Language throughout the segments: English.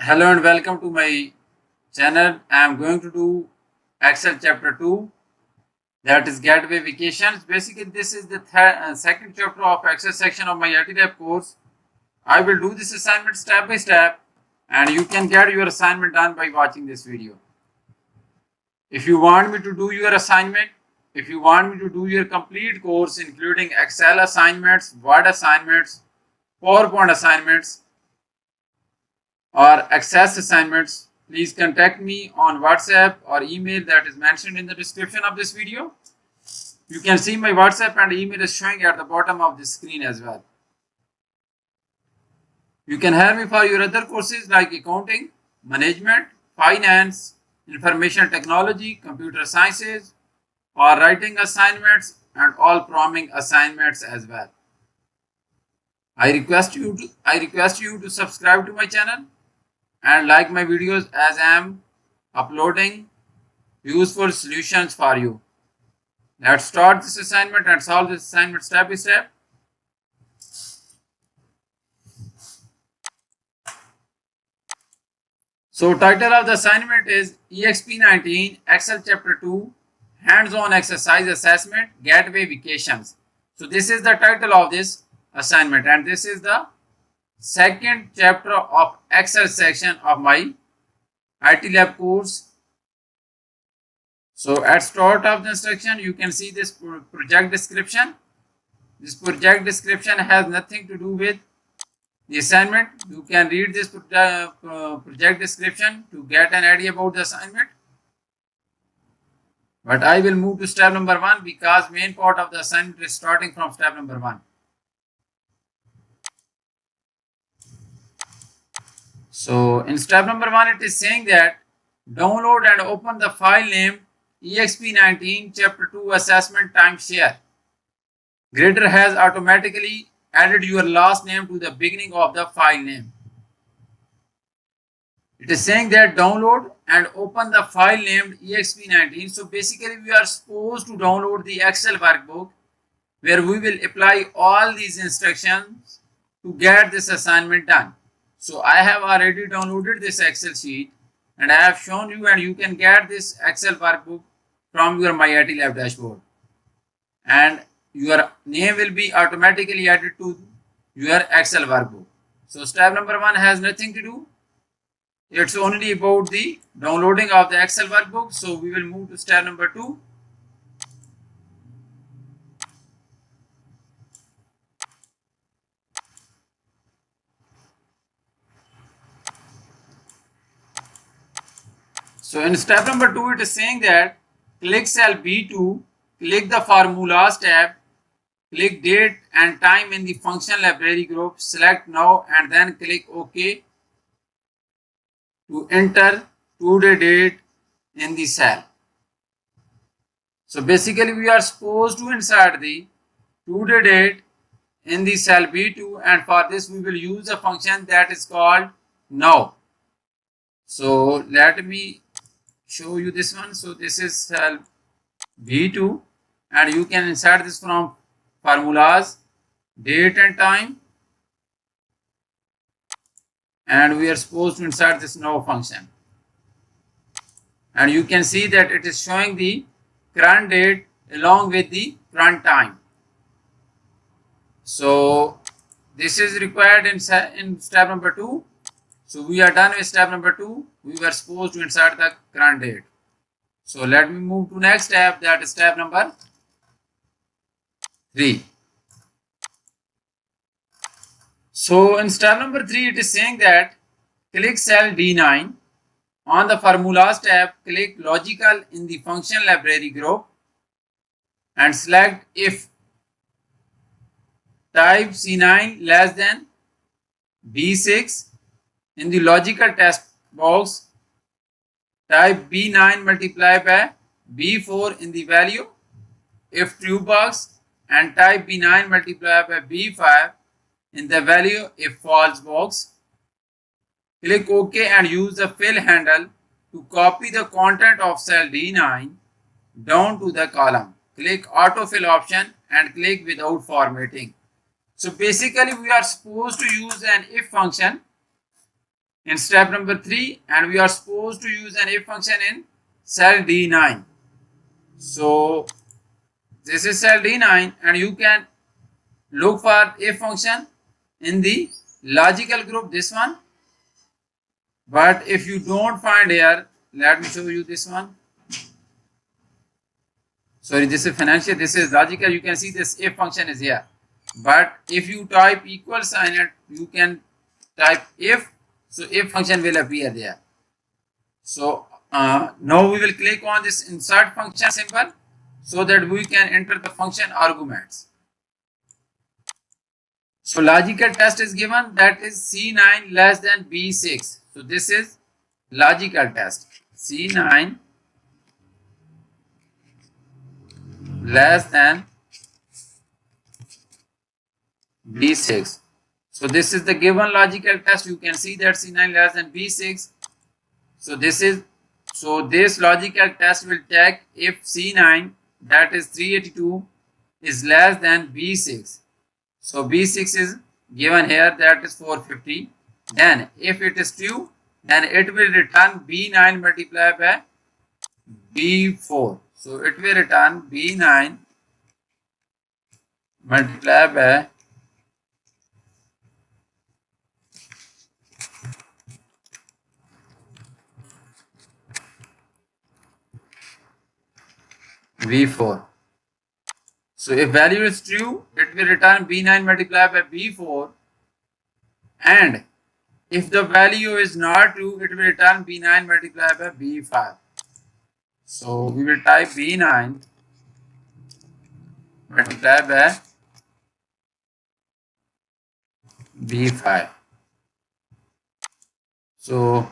Hello and welcome to my channel. I am going to do Excel chapter 2, that is Gateway Vacations. Basically, this is the second chapter of Excel section of my IT Lab course. I will do this assignment step by step and you can get your assignment done by watching this video. If you want me to do your assignment, if you want me to do your complete course including Excel assignments, Word assignments, PowerPoint assignments, or access assignments, please contact me on WhatsApp or email that is mentioned in the description of this video. You can see my WhatsApp and email is showing at the bottom of the screen as well. You can hire me for your other courses like accounting, management, finance, information technology, computer sciences, or writing assignments and all programming assignments as well. I request you to subscribe to my channel and like my videos as I am uploading useful solutions for you. Let's start this assignment and solve this assignment step by step. So title of the assignment is Exp19 Excel chapter 2 hands-on exercise assessment Gateway Vacations. So this is the title of this assignment and this is the second chapter of Excel section of my IT Lab course. So at start of the instruction, you can see this project description. This project description has nothing to do with the assignment. You can read this project description to get an idea about the assignment. But I will move to step number 1 because main part of the assignment is starting from step number 1. So in step number 1, it is saying that download and open the file named Exp19 Chapter 2 Assessment TimeShare. Grader has automatically added your last name to the beginning of the file name. It is saying that download and open the file named Exp19. So basically we are supposed to download the Excel workbook where we will apply all these instructions to get this assignment done. So I have already downloaded this Excel sheet and I have shown you, and you can get this Excel workbook from your My IT Lab dashboard. And your name will be automatically added to your Excel workbook. So step number 1 has nothing to do. It's only about the downloading of the Excel workbook. So we will move to step number 2. So in step number 2, it is saying that click cell B2, click the formulas tab, click date and time in the function library group, select now and then click OK to enter today date in the cell. So basically we are supposed to insert the today date in the cell B2, and for this we will use a function that is called now. So let me show you this one. So this is cell B2 and you can insert this from formulas, date and time, and we are supposed to insert this now function, and you can see that it is showing the current date along with the current time. So this is required in step number 2. So we are done with step number 2. We were supposed to insert the current date. So let me move to next step, that is step number 3. So in step number 3, it is saying that click cell D9 on the formulas tab, click logical in the function library group and select if type C9 less than B6. In the logical text box, type B9 multiplied by B4 in the value if true box, and type B9 multiplied by B5 in the value if false box. Click OK and use the fill handle to copy the content of cell D9 down to the column. Click autofill option and click without formatting. So basically we are supposed to use an if function in step number 3 and we are supposed to use an if function in cell D9. So this is cell D9 and you can look for if function in the logical group, this one. But if you don't find here, let me show you this one. Sorry, this is financial, this is logical. You can see this if function is here. But if you type equal sign and you can type if, so if function will appear there. So now we will click on this insert function symbol so that we can enter the function arguments. So logical test is given, that is C9 less than B6. So this is logical test. C9 less than B6. So this is the given logical test. You can see that C9 less than B6. So this logical test will check if C9, that is 382, is less than B6. So B6 is given here, that is 450. Then if it is true, then it will return B9 multiplied by B4. So it will return B9 multiplied by B4. So if value is true, it will return B9 multiplied by B4. And if the value is not true, it will return B9 multiplied by B5. So we will type B9 multiplied by B5. So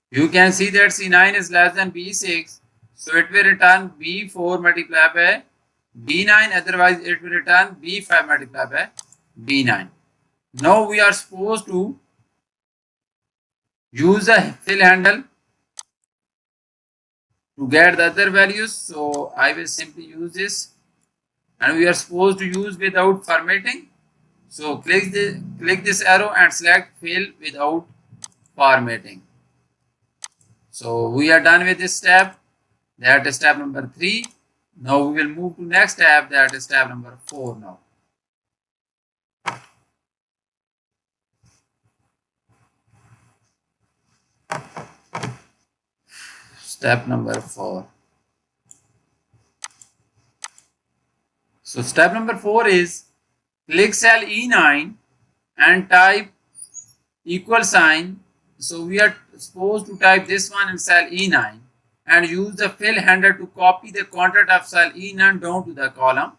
you can see that C9 is less than B6. So it will return B4 multiplied by B9. Otherwise, it will return B5 multiplied by B9. Now we are supposed to use a fill handle to get the other values. So I will simply use this, and we are supposed to use without formatting. So click this arrow and select fill without formatting. So we are done with this step. That is step number 3. Now we will move to next step, that is step number 4 now. Step number 4. So step number 4 is click cell E9 and type equal sign. So we are supposed to type this one in cell E9 and use the fill handle to copy the content of cell E9 down to the column.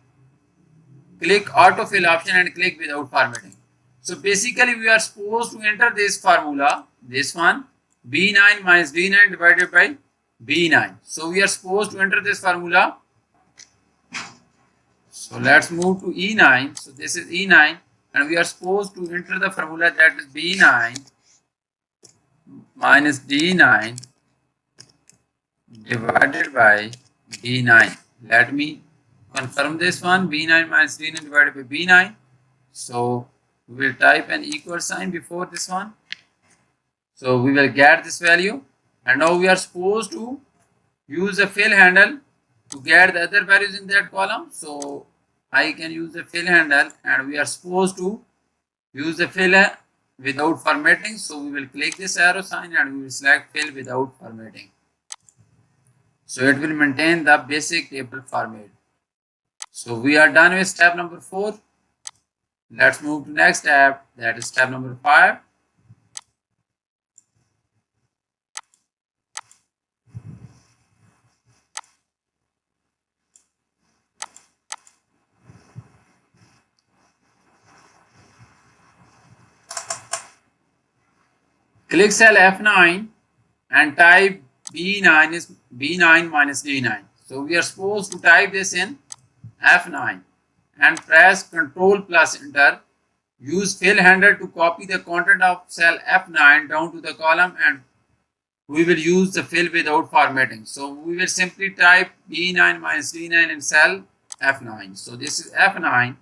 Click autofill option and click without formatting. So basically we are supposed to enter this formula, this one, B9 minus D9 divided by B9. So we are supposed to enter this formula. So let's move to E9. So this is E9 and we are supposed to enter the formula, that is B9 minus D9 divided by B9. Let me confirm this one, B9 minus D9 divided by B9. So we will type an equal sign before this one. So we will get this value, and now we are supposed to use a fill handle to get the other values in that column. So I can use the fill handle and we are supposed to use the fill without formatting. So we will click this arrow sign and we will select fill without formatting. So it will maintain the basic table format. So we are done with step number 4. Let's move to next step, that is step number 5. Click cell F9 and type B9 is B9 minus D9. So we are supposed to type this in F9 and press Ctrl plus Enter. Use fill handle to copy the content of cell F9 down to the column, and we will use the fill without formatting. So we will simply type B9 minus D9 in cell F9. So this is F9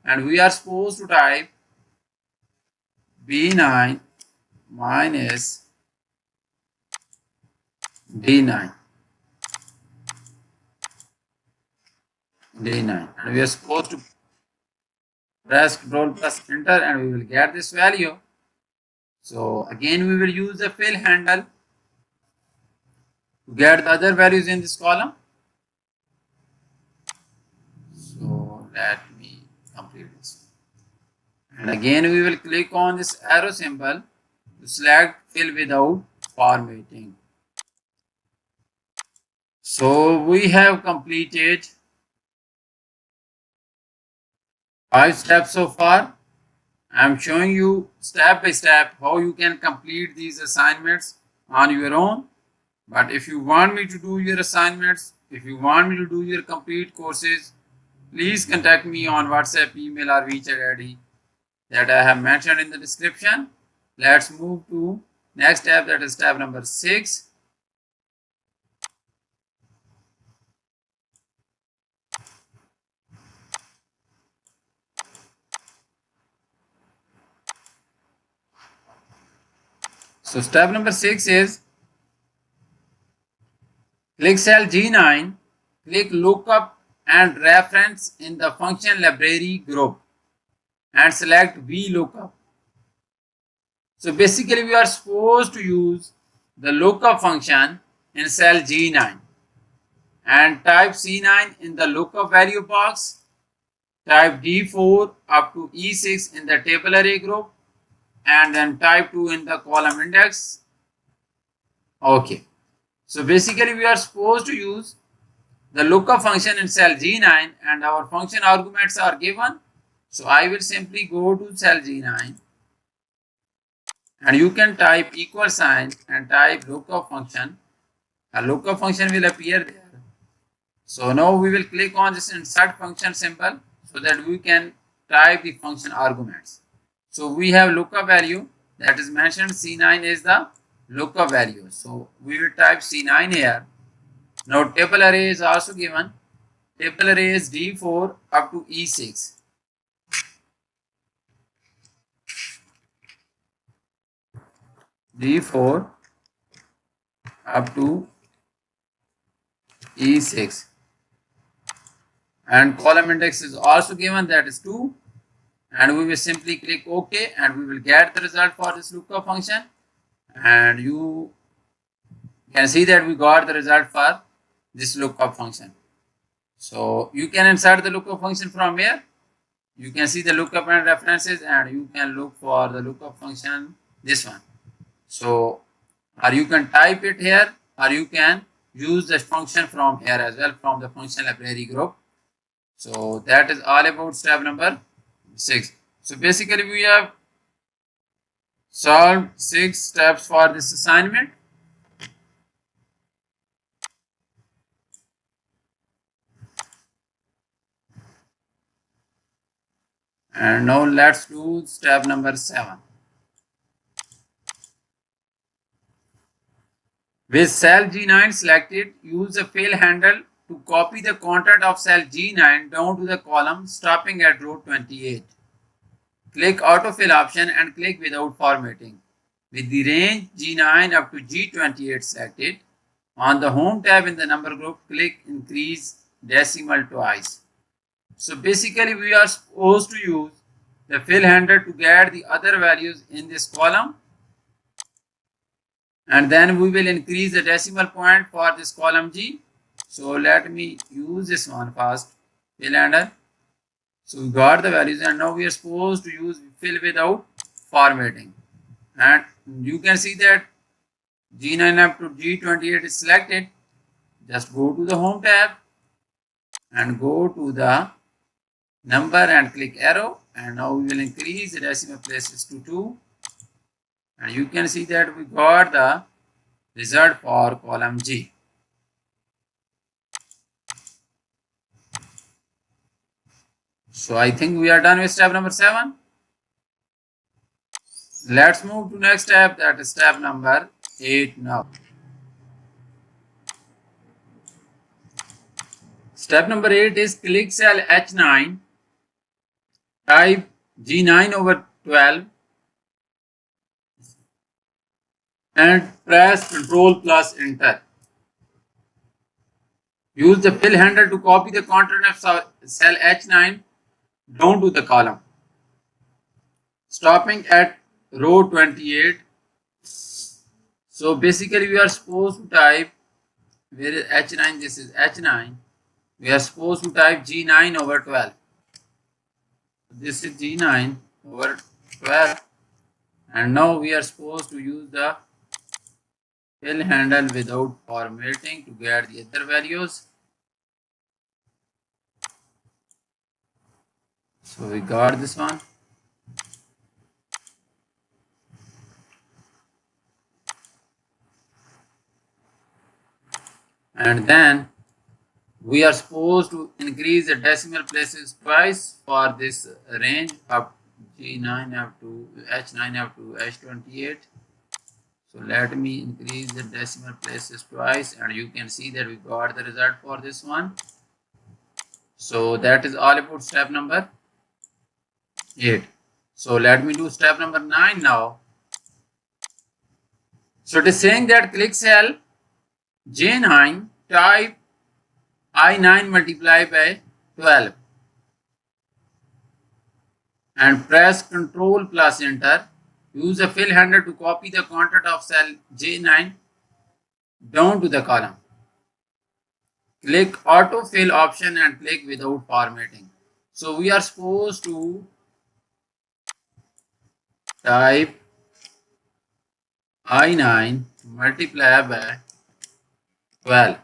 and we are supposed to type B9 minus D9. D9. And we are supposed to press Ctrl plus Enter and we will get this value. So again we will use the fill handle to get the other values in this column. So let me complete this. And again we will click on this arrow symbol to select fill without formatting. So we have completed 5 steps so far. I am showing you step by step how you can complete these assignments on your own. But if you want me to do your assignments, if you want me to do your complete courses, please contact me on WhatsApp, email or WeChat ID that I have mentioned in the description. Let's move to next step, that is step number 6. So step number 6 is click cell G9, click lookup and reference in the function library group and select VLOOKUP. So basically we are supposed to use the lookup function in cell G9 and type C9 in the lookup value box, type D4 up to E6 in the table array group, and then type 2 in the column index. Okay, so basically we are supposed to use the lookup function in cell G9 and our function arguments are given. So I will simply go to cell G9 and you can type equal sign and type lookup function. A lookup function will appear there. So now we will click on this insert function symbol so that we can type the function arguments. So we have lookup value that is mentioned, C9 is the lookup value. So we will type C9 here. Now table array is also given. Table array is D4 up to E6. D4 up to E6. And column index is also given, that is 2. And we will simply click OK and we will get the result for this lookup function. And you can see that we got the result for this lookup function. So you can insert the lookup function from here. You can see the lookup and references and you can look for the lookup function, this one. So or you can type it here or you can use the function from here as well, from the function library group. So that is all about step number 6. So basically we have solved 6 steps for this assignment. And now let's do step number 7. With cell G9 selected, use the fill handle to copy the content of cell G9 down to the column stopping at row 28. Click autofill option and click without formatting. With the range G9 up to G28 selected, on the home tab in the number group, click increase decimal twice. So basically we are supposed to use the fill handle to get the other values in this column. And then we will increase the decimal point for this column G. So let me use this one first, fill handle. So we got the values and now we are supposed to use fill without formatting. And you can see that G9 up to G28 is selected. Just go to the home tab and go to the number and click arrow. And now we will increase the decimal places to 2. And you can see that we got the result for column G. So I think we are done with step number 7. Let's move to next step, that is step number 8 now. Step number 8 is click cell H9, type G9/12 and press Ctrl plus Enter. Use the fill handle to copy the content of cell H9 down to the column. Stopping at row 28. So basically we are supposed to type, where is H9? This is H9. We are supposed to type G9 over 12. This is G9 over 12. And now we are supposed to use the fill handle without formatting to get the other values. So we got this one. And then we are supposed to increase the decimal places twice for this range of G9 up to H9 up to H28. So let me increase the decimal places twice, and you can see that we got the result for this one. So that is all about step number 8. So let me do step number 9 now. So it is saying that click cell J9, type I9 multiplied by 12 and press Ctrl plus Enter. Use the fill handle to copy the content of cell J9 down to the column. Click autofill option and click without formatting. So we are supposed to type I9 multiplied by 12.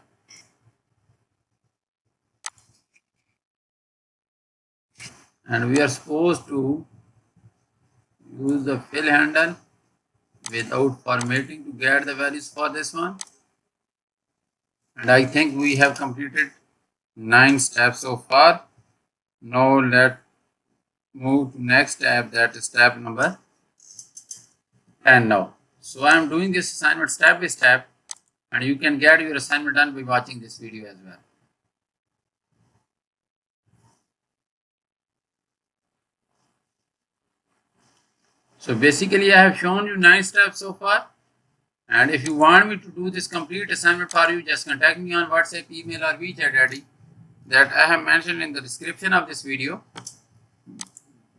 And we are supposed to use the fill handle without formatting to get the values for this one. And I think we have completed 9 steps so far. Now let's move to next step, that is step number 10 now. So I am doing this assignment step by step, and you can get your assignment done by watching this video as well. So basically I have shown you 9 steps so far, and if you want me to do this complete assignment for you, just contact me on WhatsApp, email or WeChat ID that I have mentioned in the description of this video.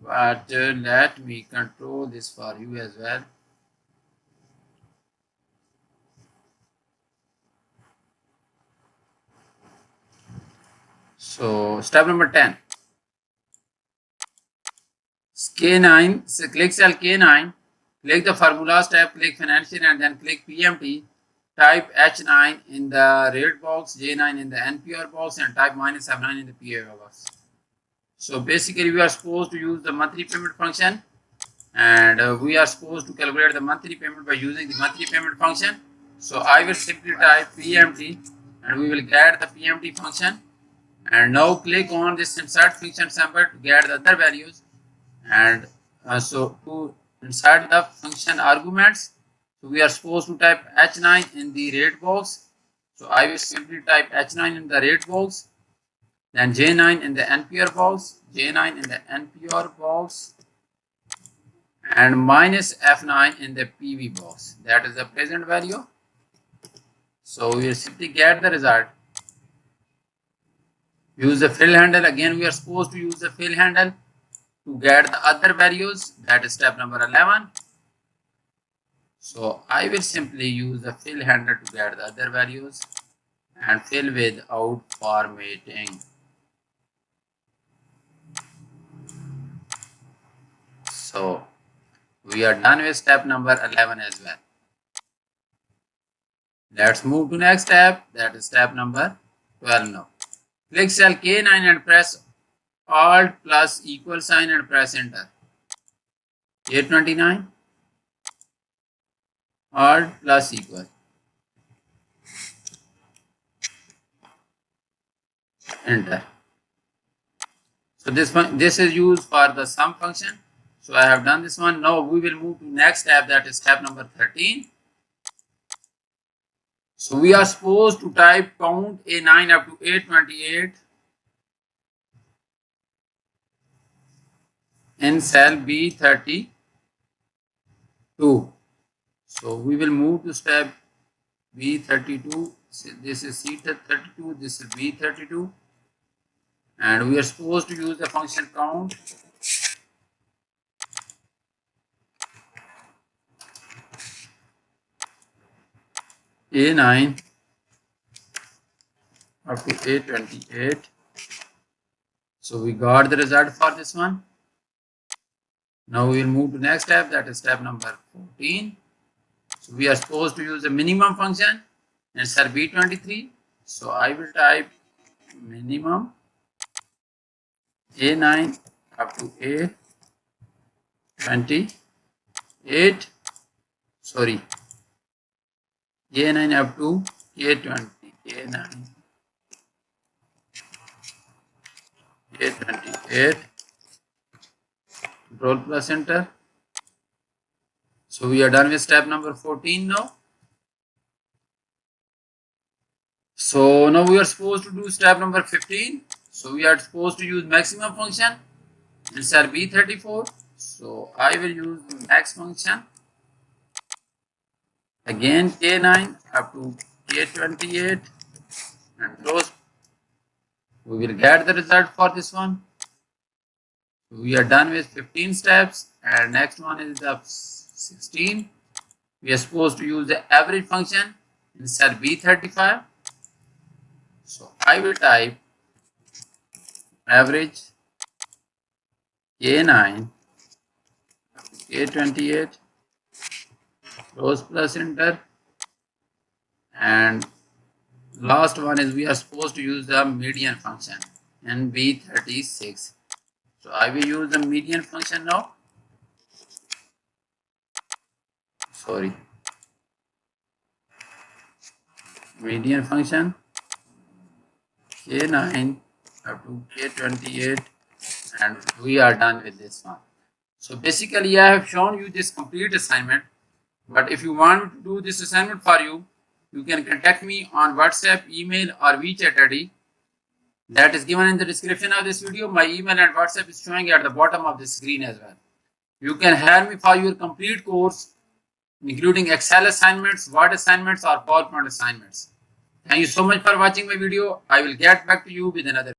But let me control this for you as well. So step number 10. K9, so click cell K9, click the formula tab, click financial and then click PMT. Type H9 in the rate box, J9 in the NPR box and type minus F9 in the PAO box. So basically we are supposed to use the monthly payment function, and we are supposed to calculate the monthly payment by using the monthly payment function. So I will simply type PMT and we will get the PMT function, and now click on this insert function symbol to get the other values. And so to insert the function arguments, so we are supposed to type H9 in the rate box. So I will simply type H9 in the rate box, then J9 in the NPR box, J9 in the NPR box, and minus F9 in the PV box. That is the present value. So we will simply get the result. Use the fill handle. Again, we are supposed to use the fill handle to get the other values. That is step number 11. So I will simply use the fill handle to get the other values and fill without formatting. So we are done with step number 11 as well. Let's move to next step, that is step number 12 now. Click cell K9 and press Alt plus equal sign and press enter. A29, Alt plus equal, enter. So this is used for the sum function. So I have done this one. Now we will move to next step, that is step number 13. So we are supposed to type count A9 up to A28 in cell B32. So we will move to step B32, this is C32, this is B32, and we are supposed to use the function count. A9 up to A28. So we got the result for this one. Now we will move to next step, that is step number 14. So we are supposed to use the minimum function. Answer B23. So I will type minimum A9 up to A28. Sorry, A9 up to A20. A9 A28. Control plus enter. So we are done with step number 14 now. So now we are supposed to do step number 15. So we are supposed to use maximum function. Answer B34. So I will use the max function. Again K9 up to K28 and close. We will get the result for this one. We are done with 15 steps, and next one is the 16. We are supposed to use the average function in cell B35. So I will type average K9 K28, close plus enter, and last one is we are supposed to use the median function in B36. So I will use the median function now. Sorry, median function K9 up to K28, and we are done with this one. So basically I have shown you this complete assignment, but if you want me to do this assignment for you, you can contact me on WhatsApp, email or WeChat ID that is given in the description of this video. My email and WhatsApp is showing at the bottom of the screen as well. You can hire me for your complete course, including Excel assignments, Word assignments or PowerPoint assignments. Thank you so much for watching my video. I will get back to you with another